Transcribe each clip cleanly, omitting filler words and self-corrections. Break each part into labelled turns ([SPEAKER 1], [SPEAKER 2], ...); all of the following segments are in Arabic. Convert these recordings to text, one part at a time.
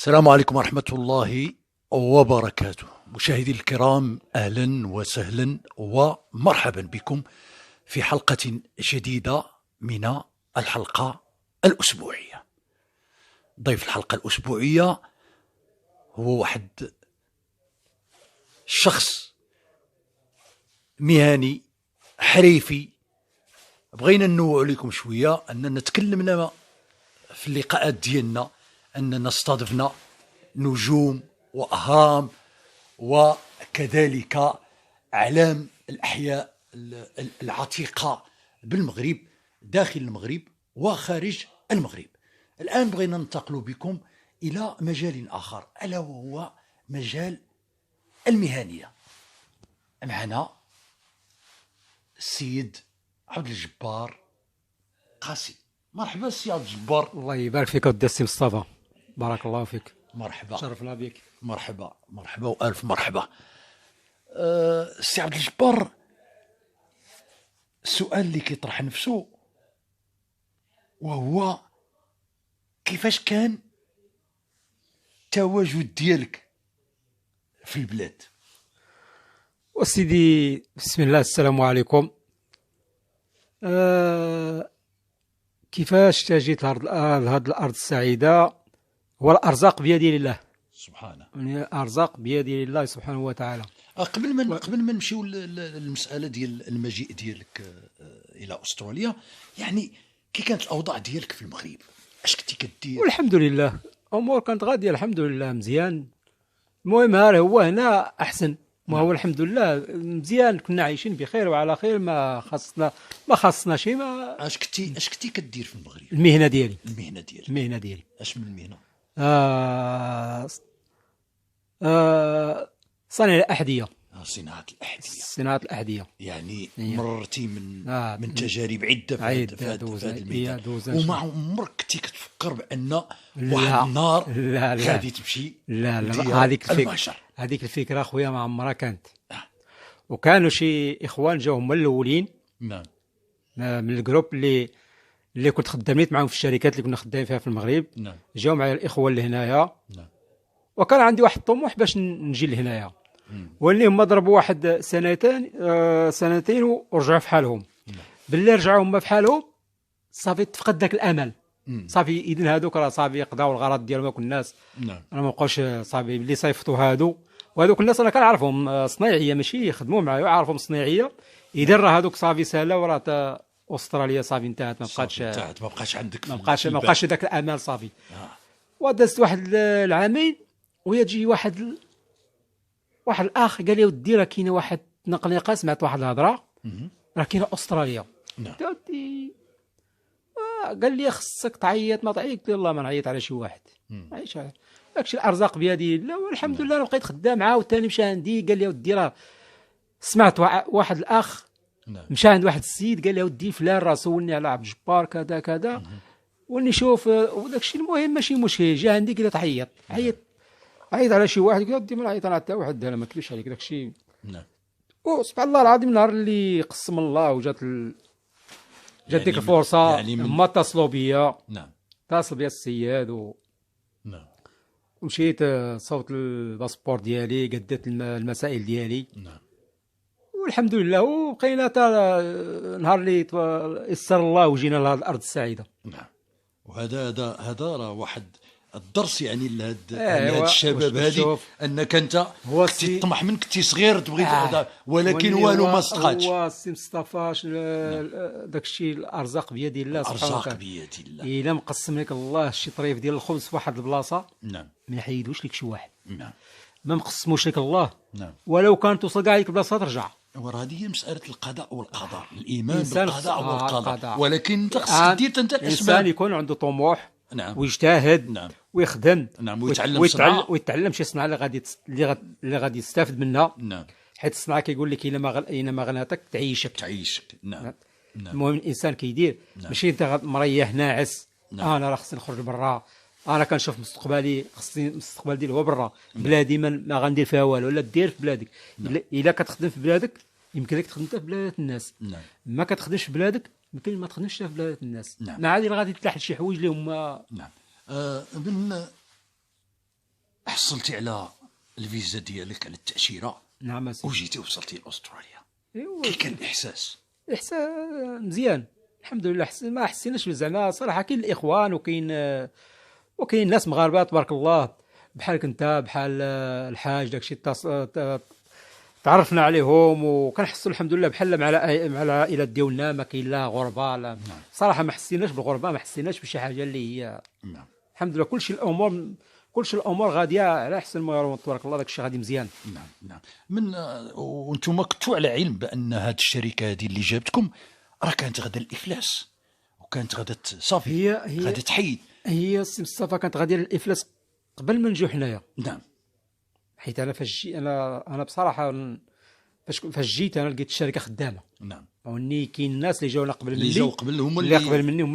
[SPEAKER 1] السلام عليكم ورحمة الله وبركاته. مشاهدي الكرام، أهلا وسهلا ومرحبا بكم في حلقة جديدة من الحلقة الأسبوعية. ضيف الحلقة الأسبوعية هو واحد شخص مهني حريفي. بغينا ننوع لكم شوية أننا تكلمنا في اللقاءات ديالنا أننا استضفنا نجوم وأهرام وكذلك أعلام الأحياء العتيقة بالمغرب، داخل المغرب وخارج المغرب. الآن بغينا ننتقل بكم إلى مجال آخر، ألا وهو مجال المهنية. معنا السيد عبد الجبار قاسي. مرحبا السي عبد الجبار.
[SPEAKER 2] الله يبارك فيك ودي السي مصطفى، بارك الله فيك.
[SPEAKER 1] مرحبا،
[SPEAKER 2] شرفنا بك.
[SPEAKER 1] مرحبا مرحبا والف مرحبا. السي عبد الجبار، السؤال اللي كيطرح نفسه وهو كيفاش كان التواجد ديالك في البلاد؟
[SPEAKER 2] وسيدي بسم الله، السلام عليكم. كيفاش جيت لهذه الارض السعيده؟ هو الارزاق بيد الله
[SPEAKER 1] سبحانه،
[SPEAKER 2] يعني الارزاق بيد الله سبحانه وتعالى.
[SPEAKER 1] قبل ما نمشيو للمساله ديال المجيء ديالك الى استراليا، يعني كي كانت الاوضاع ديالك في المغرب؟ اش كنتي كدير؟
[SPEAKER 2] والحمد لله الامور كانت غاديه الحمد لله مزيان. المهم هو هنا احسن، ما هو الحمد لله مزيان، كنا عايشين بخير وعلى خير، ما خاصنا شيء. ما
[SPEAKER 1] اش كنتي كدير في المغرب؟
[SPEAKER 2] المهنه ديالي
[SPEAKER 1] اش من المهنه؟
[SPEAKER 2] صانع الأحذية.
[SPEAKER 1] صناعة الأحذية. يعني مررتي من تجارب عدة في هذا الميدان، وما عمرك كنتي كتفكر بأن واحد النهار غادي تمشي؟
[SPEAKER 2] لا هذيك الفكرة خويا ما عمرها كانت. وكانوا شي إخوان جاو هما الأولين.
[SPEAKER 1] نعم.
[SPEAKER 2] من الجروب اللي كنت خداميت معاهم في الشركات اللي كنا خدامين فيها في المغرب.
[SPEAKER 1] نعم.
[SPEAKER 2] جاو معايا الإخوة اللي هنايا.
[SPEAKER 1] نعم.
[SPEAKER 2] وكان عندي واحد الطموح باش نجي لهنايا، واللي هما ضربوا واحد سنتين ورجعوا في حالهم. باللي رجعوا هما في حالهم صافي تفقد ذاك الامل. صافي اذن هذوك راه صافي قضاو الغرض ديالهم. هذوك الناس
[SPEAKER 1] نعم
[SPEAKER 2] انا ما بقاوش صافي اللي صيفطوا وهذوك الناس انا كنعرفهم صنايعيه، ماشي يخدموا معايا، عارفهم صنايعيه. اذا راه هذوك صافي سالا، وراه استراليا صافي انتهت، ما
[SPEAKER 1] بقاش عندك،
[SPEAKER 2] ما بقاش ذاك الامل صافي. ودازت واحد العامين ويجي واحد الاخ قال لي ودي راه كاينه واحد نقنقه، سمعت واحد الهضره راه كاينه استراليا.
[SPEAKER 1] نعم.
[SPEAKER 2] قال لي خصك تعيط. ما تعيط؟ قلت له والله ما نعيط على شي واحد، عايش داكشي الارزاق بيد الله والحمد لله. انا بقيت خدام معاه، وثاني مشى عندي قال لي ودي راه سمعت واحد الاخ مشى عند واحد السيد قال لي ودي فلان راه سولني على عبد الجبار كذا كذا، وني شوف وداكشي. المهم ماشي مشكل، جا عندي قال لي عيط على شي واحد. قلت ما نعيط انا حتى واحد، انا ما كليش عليك داكشي.
[SPEAKER 1] نعم.
[SPEAKER 2] وسبحان الله العظيم، النهار اللي قسم الله وجات ديك الفرصه،
[SPEAKER 1] يعني
[SPEAKER 2] هما اتصلوا بيا.
[SPEAKER 1] نعم.
[SPEAKER 2] اتصل بيا السياد
[SPEAKER 1] نعم.
[SPEAKER 2] ومشيت صوت الباسبور ديالي، قديت المسائل ديالي.
[SPEAKER 1] نعم.
[SPEAKER 2] والحمد لله، وبقينا حتى نهار اللي يسر الله وجينا لهذه الارض السعيده.
[SPEAKER 1] نعم. وهذا راه واحد الدرس يعني لهاد الشباب هذه، انك انت كنتي تطمح من كنتي صغير تبغي ولكن والو ما صدقاتش.
[SPEAKER 2] هو السي مصطفى داك الشيء الارزاق بيد الله سبحانه وتعالى.
[SPEAKER 1] الارزاق بيد الله.
[SPEAKER 2] الا مقسم لك الله شي طريف ديال الخبز في واحد البلاصه،
[SPEAKER 1] نعم،
[SPEAKER 2] ما يحيدوش لك شي واحد.
[SPEAKER 1] نعم.
[SPEAKER 2] ما مقسموش لك الله.
[SPEAKER 1] نعم.
[SPEAKER 2] ولو كان توصل كاع لك البلاصه ترجع.
[SPEAKER 1] وراه هذه هي مساله القضاء والقدر، الايمان بالقضاء والقدر. ولكن انت خصك دير انت الاسباب.
[SPEAKER 2] الانسان يكون عنده طموح.
[SPEAKER 1] نعم.
[SPEAKER 2] ويجتهد.
[SPEAKER 1] نعم.
[SPEAKER 2] ويخدم.
[SPEAKER 1] نعم. ويتعلم
[SPEAKER 2] شي صنعه اللي غادي يستافد منها.
[SPEAKER 1] نعم.
[SPEAKER 2] حيت الصنعه كيقول لك الا ما غناتك تعيشك.
[SPEAKER 1] نعم. نعم.
[SPEAKER 2] المهم الانسان كيدير. نعم. ماشي انت مريح ناعس. نعم. انا راه خصني نخرج برا، انا كنشوف مستقبلي، خصني المستقبل ديالي هو برا. بلادي ما غندير فيها والو. لا دير في بلادك. الا كتخدم في بلادك يمكن لك تخدم في بلادات الناس.
[SPEAKER 1] نعم.
[SPEAKER 2] ما كتخدمش في بلادك يمكن ما تخدمش في بلادات الناس.
[SPEAKER 1] نعم.
[SPEAKER 2] ما عادي غادي تلاح شي حوايج اللي هما.
[SPEAKER 1] نعم. حصلتي على الفيزا ديالك، على التاشيره.
[SPEAKER 2] نعم سيدي.
[SPEAKER 1] وجيتي وصلتي لاستراليا. كي كان الاحساس؟
[SPEAKER 2] احساس مزيان الحمد لله. ما حسيناش زعما صراحه. كاين الاخوان وكاين ناس مغاربه تبارك الله بحالك انت، بحال الحاج داكشي تعرفنا عليهم وكنحسوا الحمد لله بحال مع العائلات ديالنا. ما كاين لا غربه لا.
[SPEAKER 1] نعم.
[SPEAKER 2] صراحه ما حسيناش بالغربه، ما حسيناش بشي حاجه اللي هي.
[SPEAKER 1] نعم.
[SPEAKER 2] الحمد لله كلشي الامور غاديه على احسن ما يرون تبارك الله. داكشي غادي مزيان.
[SPEAKER 1] نعم نعم. وانتم كنتوا على علم بان هذه الشركه هذه اللي جابتكم راه كانت غدا الافلاس، وكانت غدا صافي غادي تحيد.
[SPEAKER 2] هي السي مصطفى كانت غاديه للافلاس قبل ما نجيو حنايا.
[SPEAKER 1] نعم.
[SPEAKER 2] حيت انا بصراحه فاش جيت انا لقيت الشركه خدامه.
[SPEAKER 1] نعم.
[SPEAKER 2] وني كاين الناس اللي جاونا قبل مني،
[SPEAKER 1] اللي جاو قبل
[SPEAKER 2] هما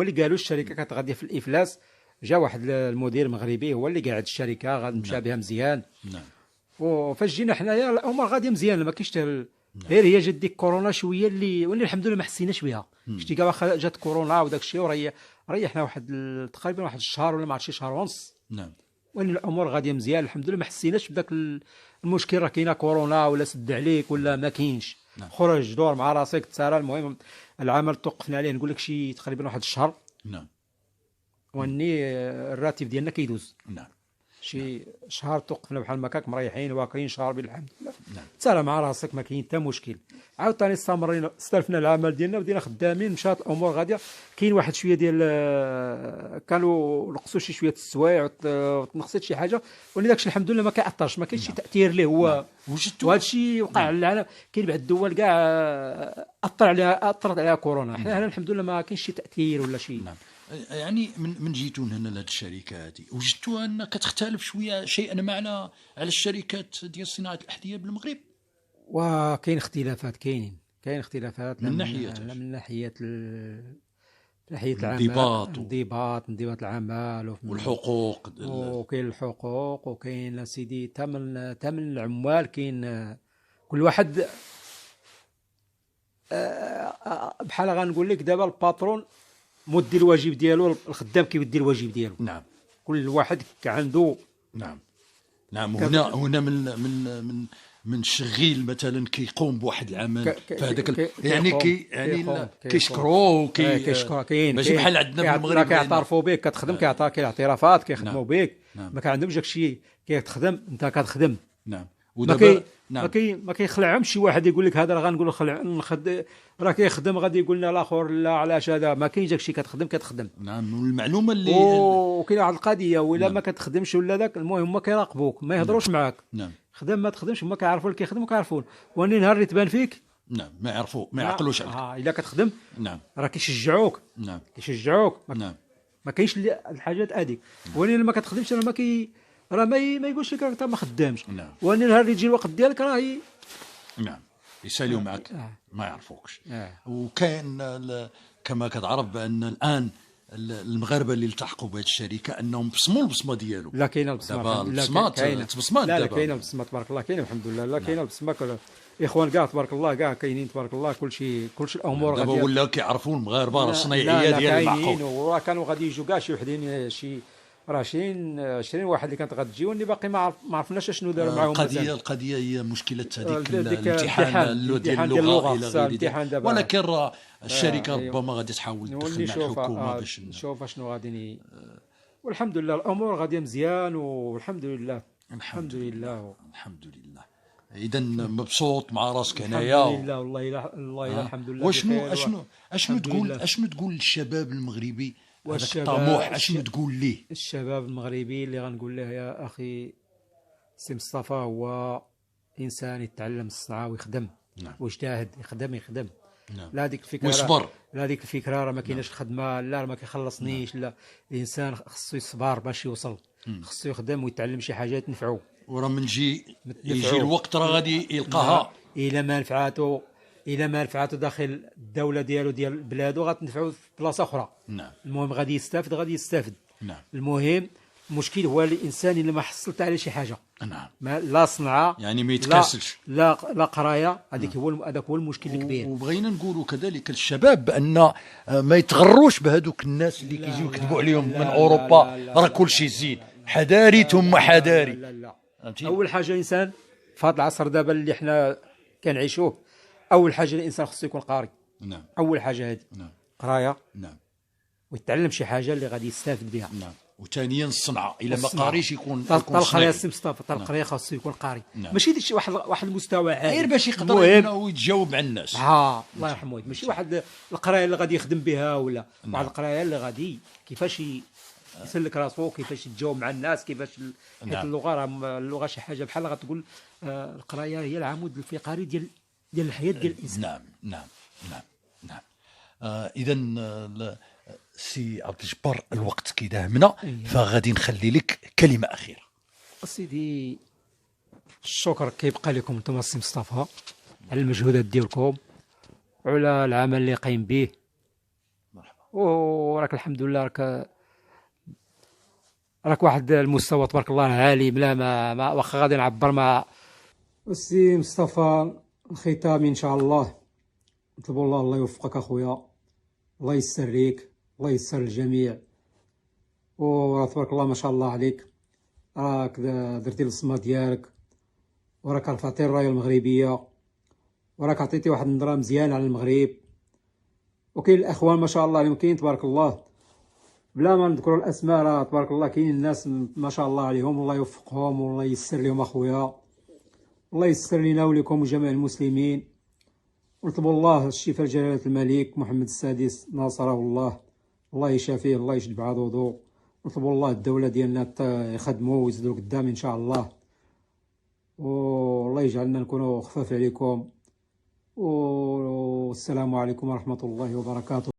[SPEAKER 2] اللي قالوا الشركه كانت غاديه في الافلاس. جا واحد المدير مغربي هو اللي قاعد الشركه غادي مشى بها مزيان.
[SPEAKER 1] نعم.
[SPEAKER 2] وفاش جينا حنايا الامور غاديه مزيان، ما كاينش غير هي جات ديك كورونا شويه اللي الحمد لله ما حسيناش بها. شتي كاع واخا جات كورونا وداك الشيء ريحنا واحد تقريبا واحد الشهر ولا ما عرفتش شهر ونص.
[SPEAKER 1] نعم.
[SPEAKER 2] وان الامور غاديه مزيان الحمد لله. ما حسيناش بداك المشكل راه كاينه كورونا ولا سد عليك ولا ما كاينش.
[SPEAKER 1] نعم.
[SPEAKER 2] خرج دور مع راسك تسارى. المهم العمل توقفنا عليه نقول لك شي تقريبا واحد الشهر.
[SPEAKER 1] نعم.
[SPEAKER 2] واني الراتب ديالنا كيدوز.
[SPEAKER 1] نعم.
[SPEAKER 2] شي شهر توقفنا بحال ما كاك مريحين واكلين شاربين الحمد لله.
[SPEAKER 1] نعم.
[SPEAKER 2] تسالى مع راسك ما كاين حتى مشكل. عاوتاني استمرينا استلفنا العمل ديالنا ودينا خدامين. مشات الامور غاديه. كاين واحد شويه ديال كانوا نقصوا شي شويه السوايع وتنقصت شي حاجه، ولكن داكشي الحمد لله ما كيأثرش، ما كاينش شي تاثير ليه هو. وهذا الشيء وقع على العالم. كاين بعض الدول كاع اثرت عليها كورونا. حنا هنا الحمد لله ما كاينش شي تاثير ولا شي.
[SPEAKER 1] نعم. يعني من جيتوا هنا لهذه الشركه هذه وجدتوا ان كتختلف شويه شيئا ما على الشركات ديال صناعه الاحذيه بالمغرب؟
[SPEAKER 2] وكاين اختلافات. كاين اختلافات
[SPEAKER 1] من ناحيه
[SPEAKER 2] انضباط العمل
[SPEAKER 1] والحقوق
[SPEAKER 2] وكاين الحقوق وكاين سيدي ثمن العمال. كاين كل واحد بحال غنقول لك دابا الباترون مدي الواجب ديالو، الخدام كيدي الواجب ديالو.
[SPEAKER 1] نعم.
[SPEAKER 2] كل واحد عنده.
[SPEAKER 1] نعم. نعم. هنا من الشغيل مثلا كيقوم بواحد العمل فهذاك يعني كيشكروه كاين ماشي بحال عندنا في المغرب
[SPEAKER 2] كيعترفوا بك كتخدم. كيعطيك الاعترافات كيخدموا بك. ما كعندهمش داكشي كتخدم انت كتخدم.
[SPEAKER 1] نعم.
[SPEAKER 2] ودابا ما كيخلعهمش شي واحد يقول لك هذا راه غنقول راه كيخدم غادي يقول لنا الاخر لا علاش هذا. ما كاينش داكشي كتخدم.
[SPEAKER 1] نعم. والمعلومه اللي
[SPEAKER 2] وكاين واحد القضيه ولا ما كتخدمش ولا داك المهم هما كيراقبوك ما يهضروش معاك.
[SPEAKER 1] نعم.
[SPEAKER 2] خدم ما تخدمش هما كيعرفوا اللي كيخدموا كيعرفون. واني نهار اللي تبان فيك
[SPEAKER 1] نعم ما يعقلوش عليك.
[SPEAKER 2] الا كتخدم
[SPEAKER 1] نعم
[SPEAKER 2] راه كيشجعوك.
[SPEAKER 1] نعم
[SPEAKER 2] نعم. ما كاينش الحاجات هذيك. واني لما كتخدمش راه ما يقولش لك انت ما خدامش.
[SPEAKER 1] نعم.
[SPEAKER 2] واني نهار اللي يجي الوقت ديالك راه
[SPEAKER 1] نعم يساليو معك ما يعرفوكش. وكاين كما كتعرف بان الان المغاربه اللي التحقوا بهذه الشركه انهم بصموا البصمه ديالو.
[SPEAKER 2] لا كاينه البصمه
[SPEAKER 1] دابا البصمات
[SPEAKER 2] لا كاينه البصمه تبارك الله. كاينه الحمد لله. لا كاينه البصمه. الاخوان كاع تبارك الله كاع كاينين تبارك الله. كلشي الامور
[SPEAKER 1] غاديه. دابا ولاو كيعرفوا المغاربه راه الصنايعيه ديال المعقول.
[SPEAKER 2] وراه كانوا غادي يجوا كاع شي وحدين شي 20 واحد اللي كانت غتجي واني باقي ما عرفناش شنو داروا معاهم.
[SPEAKER 1] القضيه هي مشكله هذيك الامتحان ديال اللغه الى غير ذلك. ولكن راه الشركه ربما غادي تحاول تدخل مع الحكومه باش
[SPEAKER 2] نشوف شنو غادي. والحمد لله الامور غاديه مزيان والحمد لله. الحمد لله.
[SPEAKER 1] اذا مبسوط مع راسك هنايا.
[SPEAKER 2] الحمد لله والله الحمد لله.
[SPEAKER 1] واشنو تقول للشباب المغربي هذاك الطموح؟ اشنو تقول ليه
[SPEAKER 2] الشباب المغربي اللي غنقول له يا اخي سي مصطفى هو انسان يتعلم الصنعه ويخدم.
[SPEAKER 1] نعم.
[SPEAKER 2] ويجتهد يخدم.
[SPEAKER 1] نعم.
[SPEAKER 2] لا هذيك الفكره
[SPEAKER 1] ويصبر.
[SPEAKER 2] لا هذيك الفكره راه ما كايناش الخدمه لا ما كيخلصنيش. لا الانسان خصو يصبر باش يوصل. خصو يخدم ويتعلم شي حاجه تنفعو.
[SPEAKER 1] وراه من يجي الوقت راه غادي يلقاها.
[SPEAKER 2] الا ما نفعته داخل الدوله ديالو ديال بلادو غتنفعو في بلاصه اخرى.
[SPEAKER 1] نعم.
[SPEAKER 2] المهم غادي يستافد.
[SPEAKER 1] نعم.
[SPEAKER 2] المهم المشكل هو الانسان اللي ما حصلت على شي حاجه.
[SPEAKER 1] نعم.
[SPEAKER 2] لا صنعه
[SPEAKER 1] يعني ما يتكاسلش.
[SPEAKER 2] لا قرايه. هذاك هو المشكل الكبير.
[SPEAKER 1] وبغينا نقولوا كذلك للشباب بان ما يتغروش بهذوك الناس اللي كيجيو يكذبوا عليهم من اوروبا راه كل شيء زين. حذاري ثم حذاري.
[SPEAKER 2] لا لا لا. اول حاجه انسان في هذا العصر دابا اللي حنا كنعيشوه، اول حاجه الانسان خصو يكون قاري.
[SPEAKER 1] نعم.
[SPEAKER 2] اول حاجه هذه.
[SPEAKER 1] نعم.
[SPEAKER 2] قرايه.
[SPEAKER 1] نعم.
[SPEAKER 2] ويتعلم شي حاجه اللي غادي يستافد بها.
[SPEAKER 1] نعم. وثانيا الصنعه، الا ما قاريش يكون
[SPEAKER 2] القرايه السي مصطفى، القرايه خاصو يكون قاري.
[SPEAKER 1] نعم.
[SPEAKER 2] ماشي شي واحد المستوى عالي
[SPEAKER 1] غير باش يقدر انه يتجاوب مع الناس.
[SPEAKER 2] الله يرحمه، ماشي واحد القرايه اللي غادي يخدم بها ولا
[SPEAKER 1] نعم.
[SPEAKER 2] واحد القرايه اللي غادي كيفاش يسلك راسو، كيفاش يتجاوب مع الناس، كيفاش حيت اللغه شي حاجه بحال غتقول القرايه هي العمود الفقري ديال الحياه ديال الانسان.
[SPEAKER 1] نعم نعم نعم نعم. اذا سي عبد الجبار الوقت كيداهمنا، فغادي نخلي لك كلمه اخيره.
[SPEAKER 2] سيدي الشكر كيبقى لكم انتم السي مصطفى على المجهودات ديالكم وعلى العمل اللي قايم به.
[SPEAKER 1] مرحبا.
[SPEAKER 2] وراك الحمد لله راك واحد المستوى تبارك الله عالي، بلا ما واخا غادي نعبر مع السي مصطفى. الختام ان شاء الله نطلبوا الله يوفقك اخويا، الله يسر ليك، الله يسر الجميع. وتبارك الله ما شاء الله عليك، راك درتي البصمه ديالك، وراك رفعتي الرايه المغربيه، وراك عطيتي واحد النظره مزيانه على المغرب. وكاين الاخوان ما شاء الله اللي كاين تبارك الله بلا ما نذكروا الاسماء، راه تبارك الله كاين الناس ما شاء الله عليهم، الله يوفقهم والله يسر لهم اخويا، الله يسر لنا ولكم وجميع المسلمين. ونطلبوا الله الشفاء لجلاله الملك محمد السادس ناصره الله، الله يشافيه، الله يشد بعضوضو. نطلبوا الله الدوله ديالنا يخدموا ويزيدوا قدام ان شاء الله، والله يجعلنا نكونوا خفاف عليكم. والسلام عليكم ورحمه الله وبركاته.